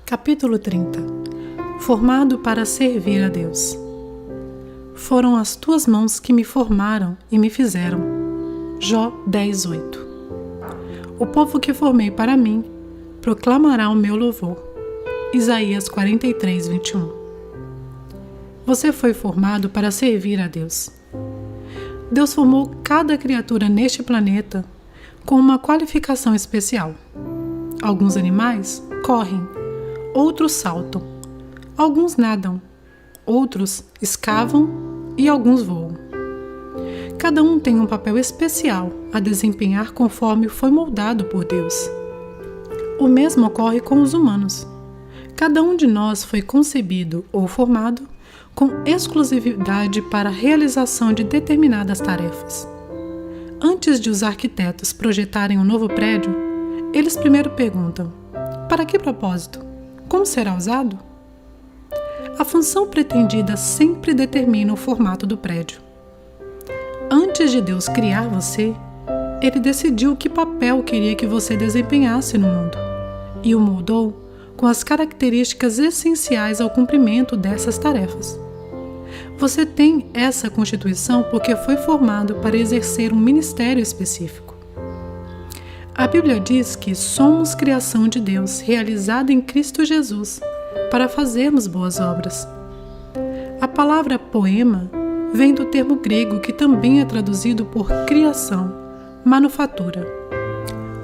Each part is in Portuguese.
Capítulo 30. Formado para servir a Deus. Foram as tuas mãos que me formaram e me fizeram. Jó 10:8. O povo que formei para mim proclamará o meu louvor. Isaías 43:21. Você foi formado para servir a Deus. Deus formou cada criatura neste planeta com uma qualificação especial. Alguns animais correm, outros saltam, alguns nadam, outros escavam e alguns voam. Cada um tem um papel especial a desempenhar conforme foi moldado por Deus. O mesmo ocorre com os humanos. Cada um de nós foi concebido ou formado com exclusividade para a realização de determinadas tarefas. Antes de os arquitetos projetarem um novo prédio, eles primeiro perguntam: para que propósito? Como será usado? A função pretendida sempre determina o formato do prédio. Antes de Deus criar você, Ele decidiu que papel queria que você desempenhasse no mundo e o moldou com as características essenciais ao cumprimento dessas tarefas. Você tem essa constituição porque foi formado para exercer um ministério específico. A Bíblia diz que somos criação de Deus, realizada em Cristo Jesus, para fazermos boas obras. A palavra poema vem do termo grego que também é traduzido por criação, manufatura.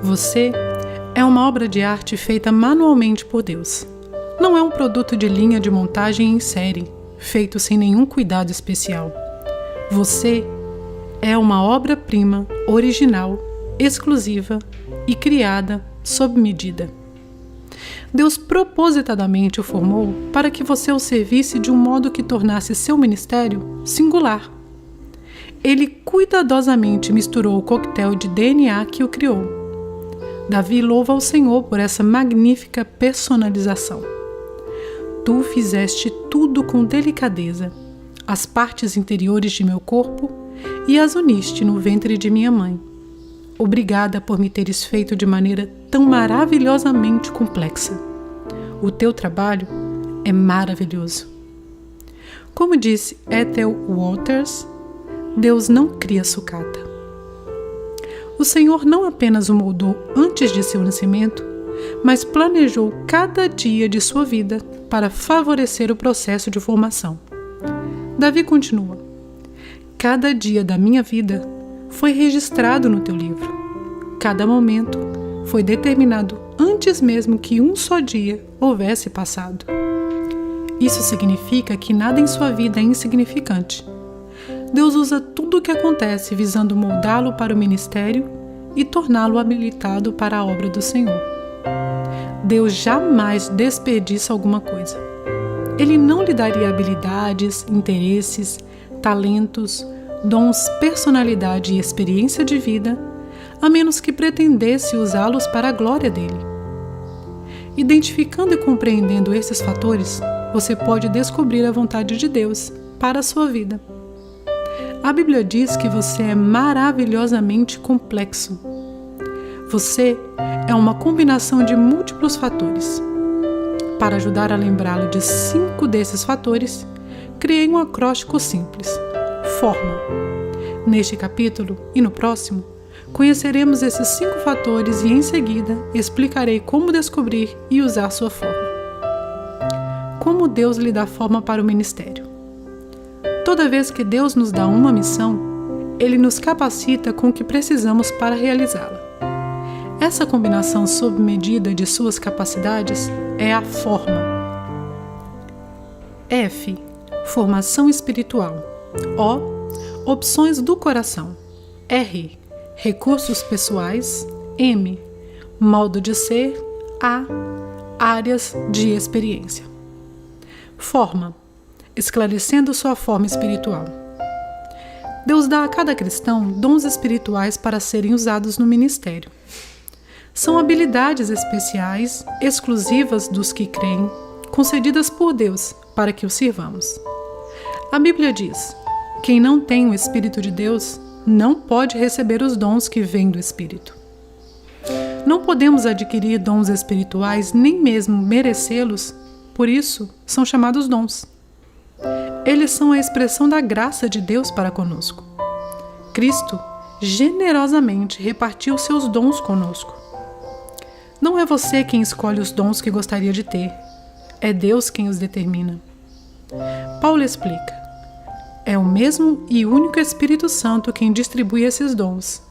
Você é uma obra de arte feita manualmente por Deus. Não é um produto de linha de montagem em série, feito sem nenhum cuidado especial. Você é uma obra-prima, original, exclusiva e criada sob medida. Deus propositadamente o formou para que você o servisse de um modo que tornasse seu ministério singular. Ele cuidadosamente misturou o coquetel de DNA que o criou. Davi louva ao Senhor por essa magnífica personalização. Tu fizeste tudo com delicadeza, as partes interiores de meu corpo, e as uniste no ventre de minha mãe. Obrigada por me teres feito de maneira tão maravilhosamente complexa. O teu trabalho é maravilhoso. Como disse Ethel Waters, Deus não cria sucata. O Senhor não apenas o moldou antes de seu nascimento, mas planejou cada dia de sua vida para favorecer o processo de formação. Davi continua: cada dia da minha vida foi registrado no teu livro. Cada momento foi determinado antes mesmo que um só dia houvesse passado. Isso significa que nada em sua vida é insignificante. Deus usa tudo o que acontece visando moldá-lo para o ministério e torná-lo habilitado para a obra do Senhor. Deus jamais desperdiça alguma coisa. Ele não lhe daria habilidades, interesses, talentos, dons, personalidade e experiência de vida, a menos que pretendesse usá-los para a glória dele. Identificando e compreendendo esses fatores, você pode descobrir a vontade de Deus para a sua vida. A Bíblia diz que você é maravilhosamente complexo. Você é uma combinação de múltiplos fatores. Para ajudar a lembrá-lo de 5 desses fatores, criei um acróstico simples: forma. Neste capítulo e no próximo, conheceremos esses 5 fatores e, em seguida, explicarei como descobrir e usar sua forma. Como Deus lhe dá forma para o ministério. Toda vez que Deus nos dá uma missão, Ele nos capacita com o que precisamos para realizá-la. Essa combinação sob medida de suas capacidades é a forma. F. Formação espiritual. O. Opções do coração. R. Recursos pessoais. M. Modo de ser. A. Áreas de experiência. Forma. Esclarecendo sua forma espiritual. Deus dá a cada cristão dons espirituais para serem usados no ministério. São habilidades especiais, exclusivas dos que creem, concedidas por Deus para que o sirvamos. A Bíblia diz: quem não tem o Espírito de Deus não pode receber os dons que vêm do Espírito. Não podemos adquirir dons espirituais nem mesmo merecê-los, por isso são chamados dons. Eles são a expressão da graça de Deus para conosco. Cristo generosamente repartiu seus dons conosco. Não é você quem escolhe os dons que gostaria de ter, é Deus quem os determina. Paulo explica: é o mesmo e único Espírito Santo quem distribui esses dons.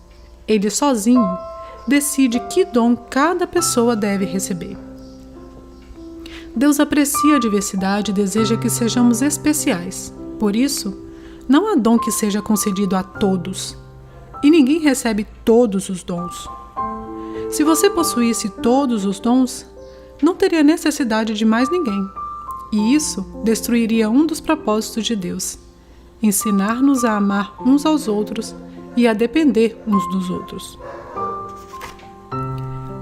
Ele sozinho decide que dom cada pessoa deve receber. Deus aprecia a diversidade e deseja que sejamos especiais. Por isso, não há dom que seja concedido a todos, e ninguém recebe todos os dons. Se você possuísse todos os dons, não teria necessidade de mais ninguém, e isso destruiria um dos propósitos de Deus: ensinar-nos a amar uns aos outros e a depender uns dos outros.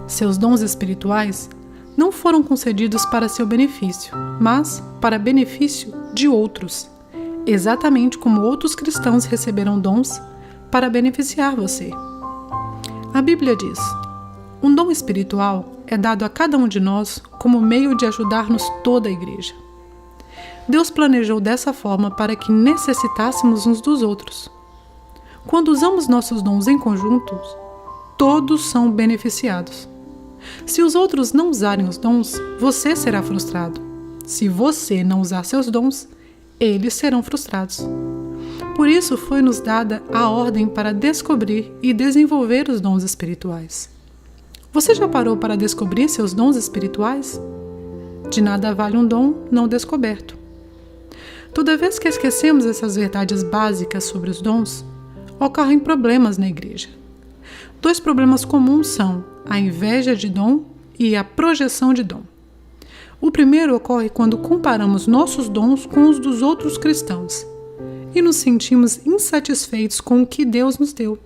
Seus dons espirituais não foram concedidos para seu benefício, mas para benefício de outros, exatamente como outros cristãos receberam dons para beneficiar você. A Bíblia diz: um dom espiritual é dado a cada um de nós como meio de ajudar-nos toda a igreja. Deus planejou dessa forma para que necessitássemos uns dos outros. Quando usamos nossos dons em conjunto, todos são beneficiados. Se os outros não usarem os dons, você será frustrado. Se você não usar seus dons, eles serão frustrados. Por isso foi-nos dada a ordem para descobrir e desenvolver os dons espirituais. Você já parou para descobrir seus dons espirituais? De nada vale um dom não descoberto. Toda vez que esquecemos essas verdades básicas sobre os dons, ocorrem problemas na igreja. 2 problemas comuns são a inveja de dom e a projeção de dom. O primeiro ocorre quando comparamos nossos dons com os dos outros cristãos e nos sentimos insatisfeitos com o que Deus nos deu,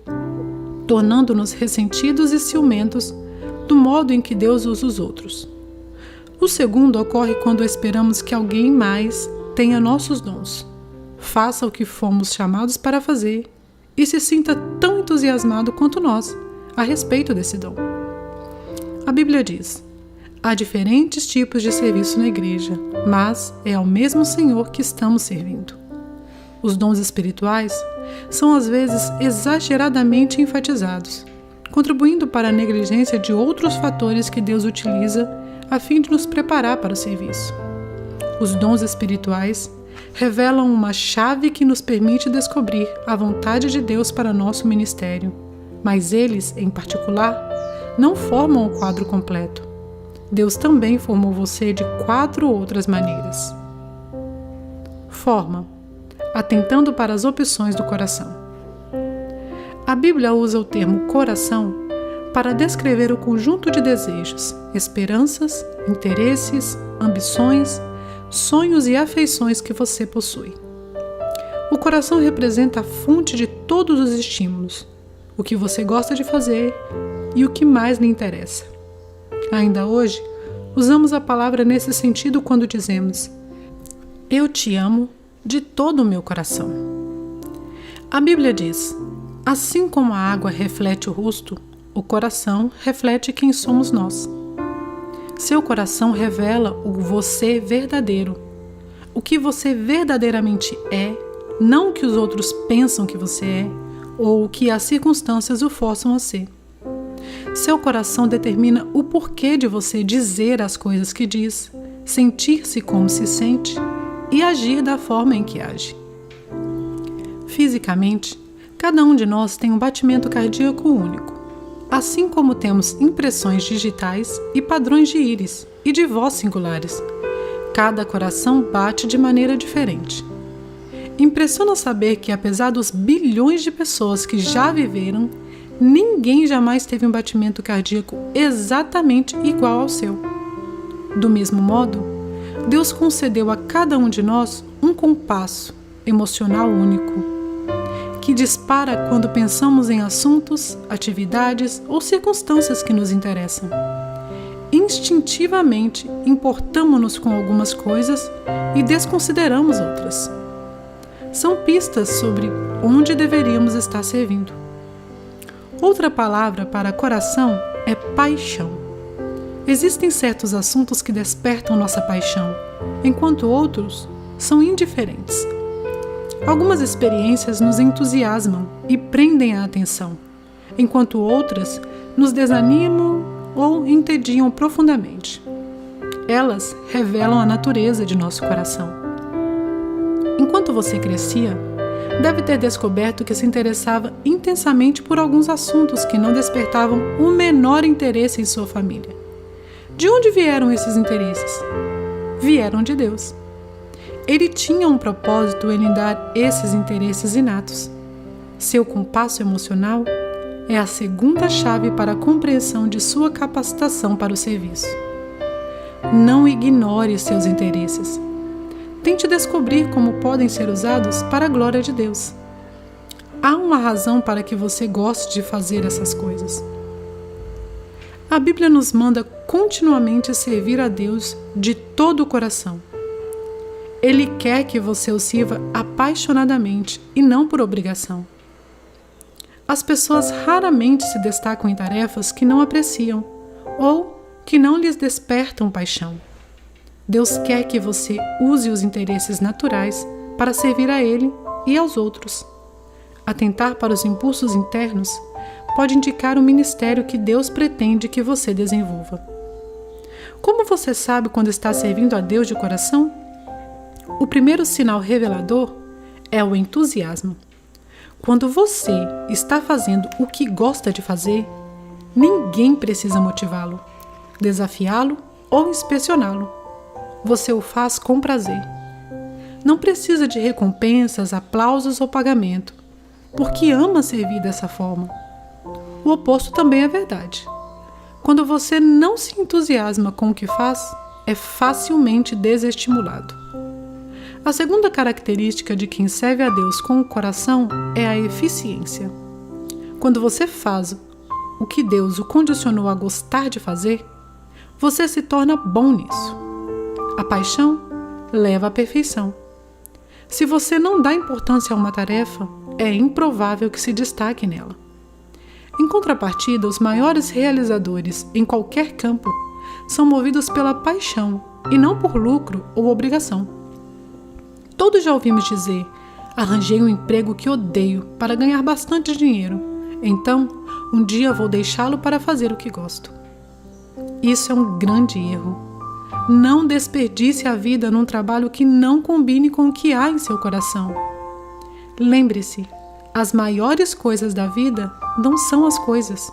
tornando-nos ressentidos e ciumentos do modo em que Deus usa os outros. O segundo ocorre quando esperamos que alguém mais tenha nossos dons, faça o que fomos chamados para fazer e se sinta tão entusiasmado quanto nós a respeito desse dom. A Bíblia diz: há diferentes tipos de serviço na igreja, mas é ao mesmo Senhor que estamos servindo. Os dons espirituais são às vezes exageradamente enfatizados, contribuindo para a negligência de outros fatores que Deus utiliza a fim de nos preparar para o serviço. Os dons espirituais revelam uma chave que nos permite descobrir a vontade de Deus para nosso ministério, mas eles, em particular, não formam o quadro completo. Deus também formou você de 4 outras maneiras. Forma: atentando para as opções do coração. A Bíblia usa o termo coração para descrever o conjunto de desejos, esperanças, interesses, ambições, sonhos e afeições que você possui. O coração representa a fonte de todos os estímulos, o que você gosta de fazer e o que mais lhe interessa. Ainda hoje, usamos a palavra nesse sentido quando dizemos: eu te amo de todo o meu coração. A Bíblia diz: assim como a água reflete o rosto, o coração reflete quem somos nós. Seu coração revela o você verdadeiro, o que você verdadeiramente é, não o que os outros pensam que você é, ou o que as circunstâncias o forçam a ser. Seu coração determina o porquê de você dizer as coisas que diz, sentir-se como se sente e agir da forma em que age. Fisicamente, cada um de nós tem um batimento cardíaco único, assim como temos impressões digitais e padrões de íris e de voz singulares. Cada coração bate de maneira diferente. Impressiona saber que, apesar dos bilhões de pessoas que já viveram, ninguém jamais teve um batimento cardíaco exatamente igual ao seu. Do mesmo modo, Deus concedeu a cada um de nós um compasso emocional único, que dispara quando pensamos em assuntos, atividades ou circunstâncias que nos interessam. Instintivamente, importamos-nos com algumas coisas e desconsideramos outras. São pistas sobre onde deveríamos estar servindo. Outra palavra para coração é paixão. Existem certos assuntos que despertam nossa paixão, enquanto outros são indiferentes. Algumas experiências nos entusiasmam e prendem a atenção, enquanto outras nos desanimam ou entediam profundamente. Elas revelam a natureza de nosso coração. Enquanto você crescia, deve ter descoberto que se interessava intensamente por alguns assuntos que não despertavam o menor interesse em sua família. De onde vieram esses interesses? Vieram de Deus. Ele tinha um propósito em lhe dar esses interesses inatos. Seu compasso emocional é a segunda chave para a compreensão de sua capacitação para o serviço. Não ignore seus interesses. Tente descobrir como podem ser usados para a glória de Deus. Há uma razão para que você goste de fazer essas coisas. A Bíblia nos manda continuamente servir a Deus de todo o coração. Ele quer que você o sirva apaixonadamente e não por obrigação. As pessoas raramente se destacam em tarefas que não apreciam ou que não lhes despertam paixão. Deus quer que você use os interesses naturais para servir a Ele e aos outros. Atentar para os impulsos internos pode indicar o ministério que Deus pretende que você desenvolva. Como você sabe quando está servindo a Deus de coração? O primeiro sinal revelador é o entusiasmo. Quando você está fazendo o que gosta de fazer, ninguém precisa motivá-lo, desafiá-lo ou inspecioná-lo. Você o faz com prazer. Não precisa de recompensas, aplausos ou pagamento, porque ama servir dessa forma. O oposto também é verdade. Quando você não se entusiasma com o que faz, é facilmente desestimulado. A segunda característica de quem serve a Deus com o coração é a eficiência. Quando você faz o que Deus o condicionou a gostar de fazer, você se torna bom nisso. A paixão leva à perfeição. Se você não dá importância a uma tarefa, é improvável que se destaque nela. Em contrapartida, os maiores realizadores em qualquer campo são movidos pela paixão e não por lucro ou obrigação. Todos já ouvimos dizer: arranjei um emprego que odeio para ganhar bastante dinheiro, então um dia vou deixá-lo para fazer o que gosto. Isso é um grande erro. Não desperdice a vida num trabalho que não combine com o que há em seu coração. Lembre-se, as maiores coisas da vida não são as coisas.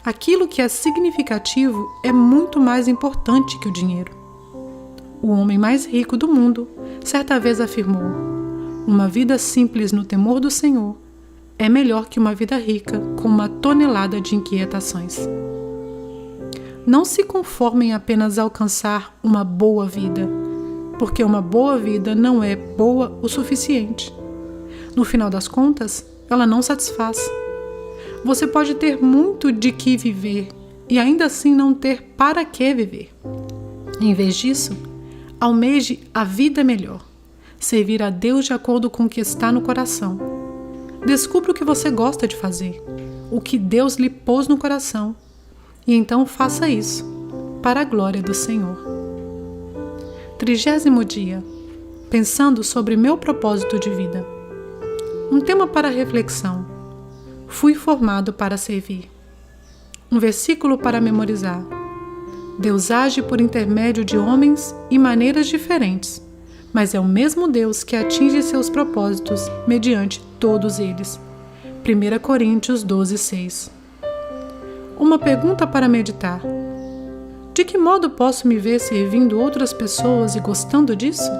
Aquilo que é significativo é muito mais importante que o dinheiro. O homem mais rico do mundo certa vez afirmou: uma vida simples no temor do Senhor é melhor que uma vida rica com uma tonelada de inquietações. Não se conformem apenas a alcançar uma boa vida, porque uma boa vida não é boa o suficiente. No final das contas, ela não satisfaz. Você pode ter muito de que viver e ainda assim não ter para que viver. Em vez disso, almeje a vida melhor, servir a Deus de acordo com o que está no coração. Descubra o que você gosta de fazer, o que Deus lhe pôs no coração, e então faça isso, para a glória do Senhor. 30º dia, pensando sobre meu propósito de vida. Um tema para reflexão: fui formado para servir. Um versículo para memorizar: Deus age por intermédio de homens e maneiras diferentes, mas é o mesmo Deus que atinge seus propósitos mediante todos eles. 1 Coríntios 12:6. Uma pergunta para meditar: de que modo posso me ver servindo outras pessoas e gostando disso?